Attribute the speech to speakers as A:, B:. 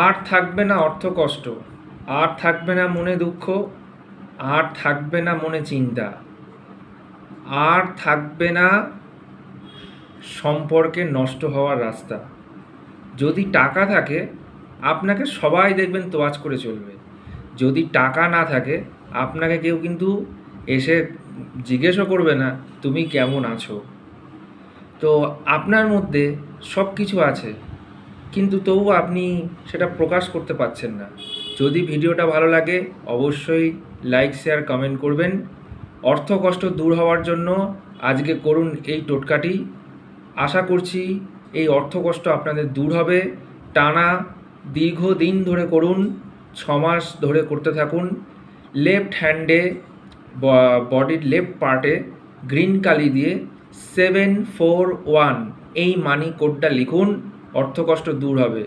A: আর থাকবে না অর্থকষ্ট, আর থাকবে না মনে দুঃখ, আর থাকবে না মনে চিন্তা, আর থাকবে না সম্পর্কে নষ্ট হওয়ার রাস্তা। যদি টাকা থাকে আপনাকে সবাই দেখবেন তোয়াজ করে চলবে, যদি টাকা না থাকে আপনাকে কেউ কিন্তু এসে জিজ্ঞেসও করবে না তুমি কেমন আছো। তো আপনার মধ্যে সব কিছু আছে, কিন্তু তবুও আপনি সেটা প্রকাশ করতে পারছেন না। যদি ভিডিওটা ভালো লাগে অবশ্যই লাইক শেয়ার কমেন্ট করবেন। অর্থকষ্ট দূর হওয়ার জন্য আজকে করুন এই টোটকাটি। আশা করছি এই অর্থকষ্ট আপনাদের দূর হবে। টানা দীর্ঘদিন ধরে করুন, 6 মাস ধরে করতে থাকুন। লেফট হ্যান্ডে বডির লেফট পার্টে গ্রিন কালি দিয়ে 741 এই মানি কোডটা লিখুন, অর্থকষ্ট দূর হবে।